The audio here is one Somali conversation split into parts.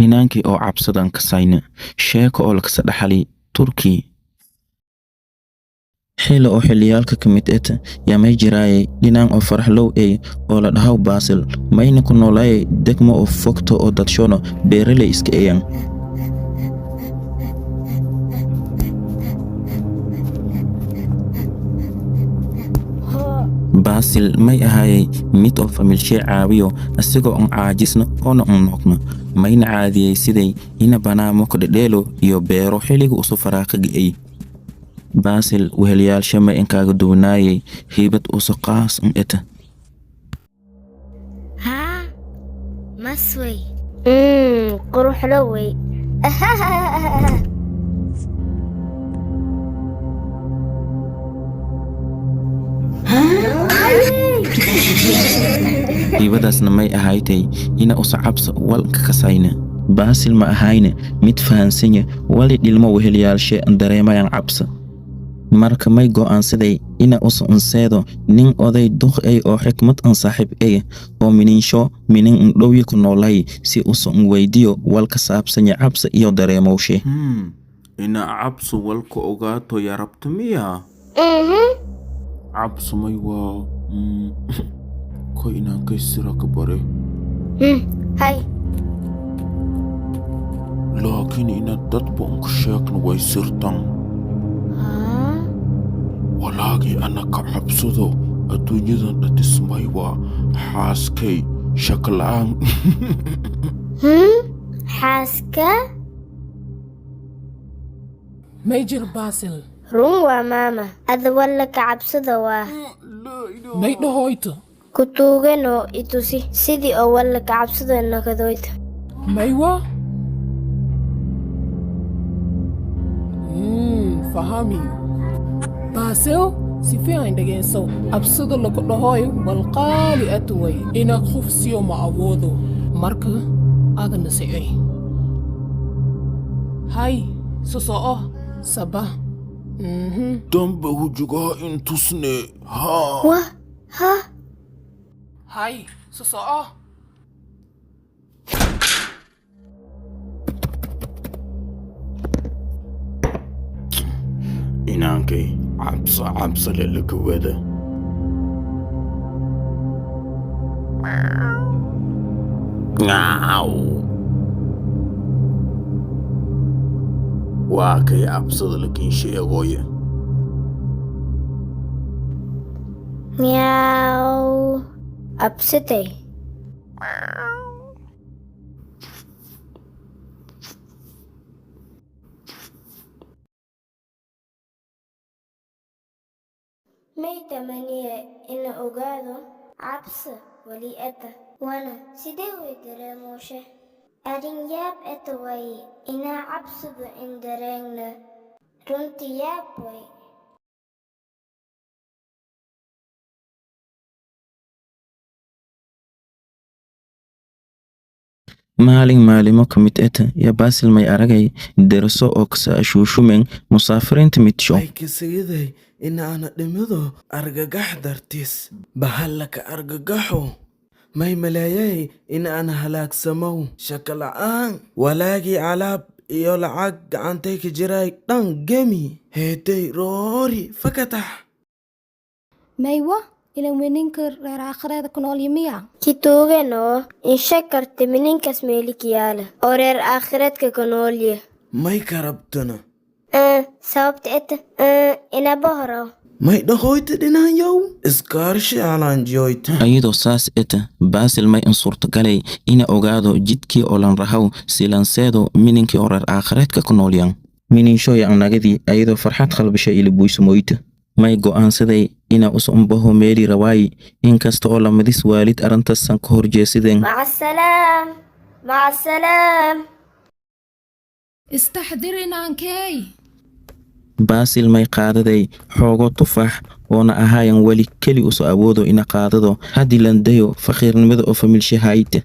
ninaankii oo cabsadan kasayna sheeko oo lakasa dhaxali turki xilli oo xilliyaalka ka mid eta yaa may jiraayay dhinaan oo faraxlow oo la dhahaw Basil mayna ku noolaayay degmo oo fogto oo dadshono beeraley iska eeyan Basil may ahaayay mid oo familshee caawiyo asigoo on caajisna oona on noqno mayna caadiyey siday ina banaamo ku dhedheelo iyo beero xilliga usu faraaqaga'ay Basil weheliyaalsha ma inkaaga duwanaayay hiibad usu qaas eta ها مسوي قروح لوي hiibadaasna may ahaaytay ina usa cabso walka kasayna Basil ma ahayna mid fahansanya wali dhilmo weheliyaalshe dareemayaan cabsa marka may go'aansaday ina usa unseedo nin oday duq oo xikmad an saaxiib oo mininsho minin dhowyi ku noolay si usa weydiyo walka saabsanya cabsa iyo dareemowshe ina cabsu walka ogaato ya rabto miya cabsu may waa ko inaan ka sira ka bare هاي laakiin ina dadba unka sheegna way sirtan walaagii ana ka cabsado adduunyadan dhatismay waa xaaskay shaqla'aan حاسكا ميجر باسل رون ماما هذا ولا كعب صدوا ميدو هويتو كتوغنو إتوسي سيدي أول كعب صدوا إنك دويت ميوا فهمي باسل سيفي عندك سو أبصد لك هوي والقالي أتوي إنك خوف سيو ما أبوذو مركا هذا نسيئي هاي سوسو سبا damba hujugaa intusne haa واه ها هاي سوسو inaankay cabsa lelaka wada ngaaw waa kay cabsada lakin sheegooya مياو أبستي مي تمانية إن أقادو عبس ولي أتا وانا سيدوي دريموشة أرين ياب أتوي إنا عبس إن درينا رنتي ياب وي maalimo ka mid eta ya Basil may aragay daraso oo kasa ashuushumen musaafiriinta midsho ay kasayiday in aan dhimido argagax dartiis bahallaka argagaxo may malaayay in aan halaagsamo shaka la'aan walaagii alaab iyo lacag gacantay ka jiray dhan gemi heeday roori fakatax maywa ila meninka reer aakhireeda ku nool yimiya كتوغنو إن شكرت منين كسميلك يالا أورير آخرتك كنولي may karabtana سببت إت إنا بهرو may dhahoyta dhinaanyow iskaarshi alaanjiyoyta ayadoo saas eta Basil may in suurtagalay ina ogaado jidkii oo lan rahaw silanseedo mininkii oo reer aakhireedka ku noolyan mininshoya annagadii ayadoo farxad qalbisha ila buysumoyta may go'aansaday ina usumbaho meeli rawaayi inkasta oo lamadis waalid arrintasan ka horjeesideen مع السلام مع السلام istaxdir inaankey Basil may qaadaday xoogo tufaax oona ahaayan weli keli uso awoodo ina qaadado haddii landayo faqiirnimada oo familshe hayte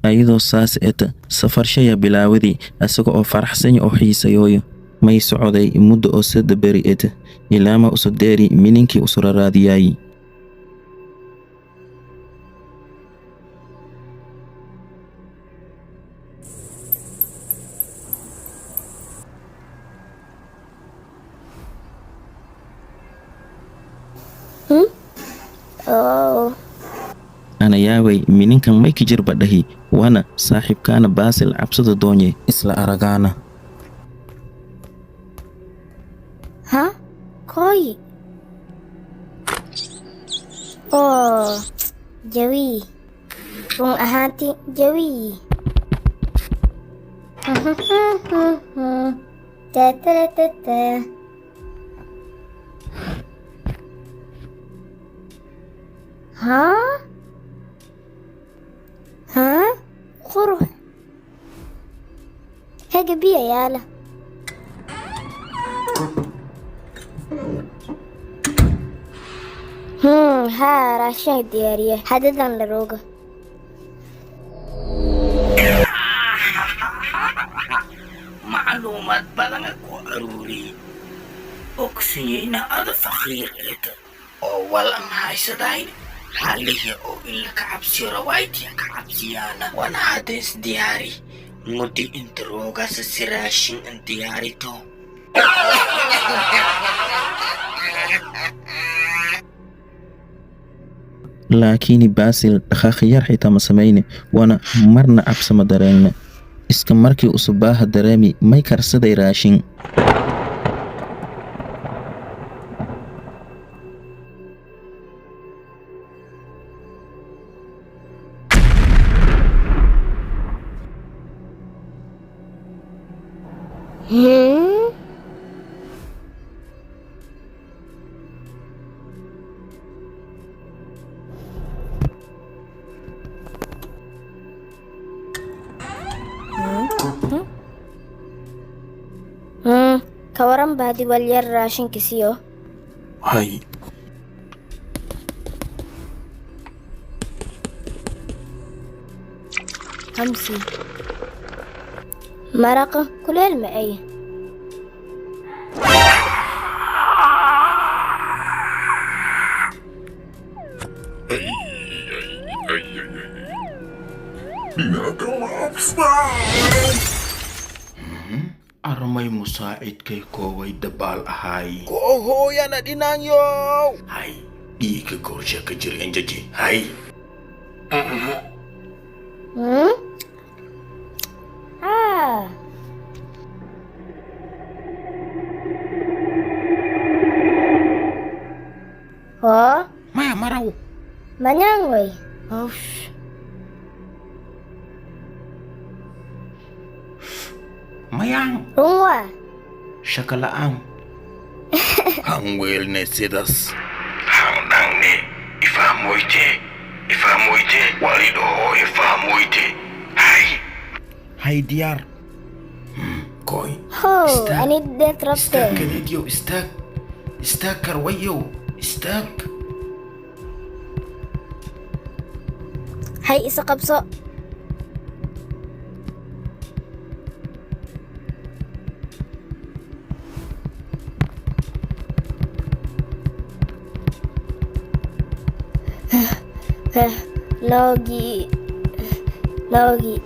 ayadoo saas eta safarshaya bilaawadii asaga oo faraxsanya oo xiisayooyo may socday muddo oo sadda beri eta ilaama uso deeri mininkii usura raadiyaayi oo ana yaabay mininkan may ka jir badhahi wana saaxiibkaana baasil cabsada doonye isla aragaana ha koy oo jawi run ahaantii jawi ta ha ha qurux haga biya yaala ha raashin diyaariye hadadan la rooga macluumaad badan ku aruuriyey ogsiye ina ada faqiireeda oo walan haysadayn xalihi oo ila ka cabsiyo rawaaytiya ka cabsiyaana wana hadees diyaari mudi inta roogasa si raashin an diyaarito laakiin baasil dhaqaaqyar xitaa ma samayne wana marna cabsa ma dareenne iska markii usubaaha dareemi may karsaday raashin ka waran baadi walyar raashinka siyo hay hamsi maraqa kuleel ma ay armay musaa'idkay kooway dabaal ahaay hooyana dhinanyo hay dhiiga goorsha ka jir enjaji hay ho maya maraw manyang way mayang rungwa shakalaang hangwelne sidas hangnangne ifamoite walido ifamoite hay diyar koy ho ani det rabte kanidyo istag karwayo istag hay isa qabso Logi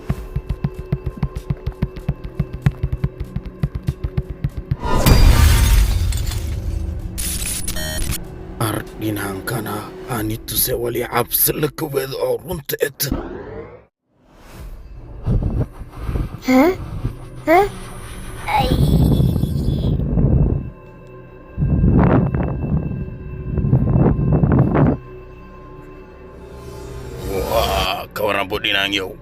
ardhinaankana anituse wali cabsi la kawada oo runta eta ay kawaran bodinang yow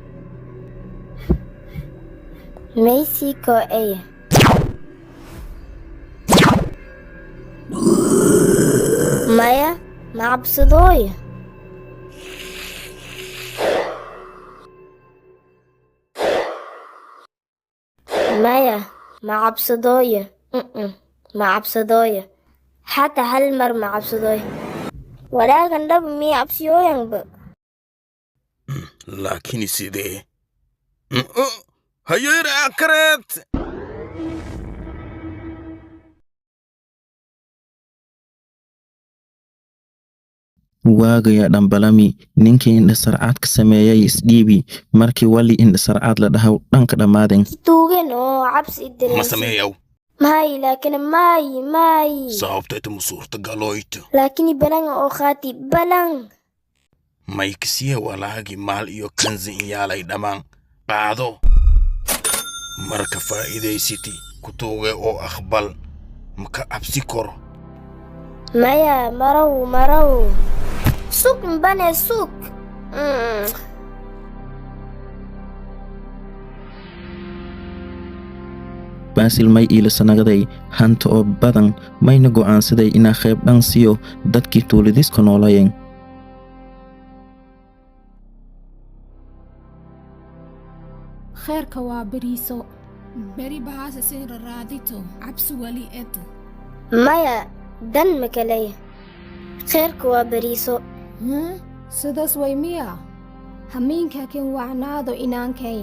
Mexico ay maya macabsadooy maya macabsadooy macabsadooy حتى هالمر معبسدوي ولكن دب مي عبسيوين ب laakiin sidee hayeer akareed waagaya dhambalami ninkii indhasarcaad ka sameeyay isdhiibi markii wali indhasarcaad la dhahaw dhanka dhammaadeen توغن او عبس ma الدريس sameeyow ماي لكن ماي sababta ma suurtagaloyto لكني بلان أو خاتي بلان may kasiya walaagi maal iyo kanzi in yaalay dhammaan qaado marka faa'iidaysati ku tuuge oo aqbal maka cabsi koro مايا مرو سوق مبني سوق baasil may iilasanagaday hanta oo badan mayna go'aansaday inaa qayb dhan siiyo dadkii tuuladiiska noolayeen kheerka waa beriiso beri bahaase sin raraadito cabsi wali ed مايا دن مكلي خيرك وبريسو sidaas way miya hamiinka kin wacnaado inaankay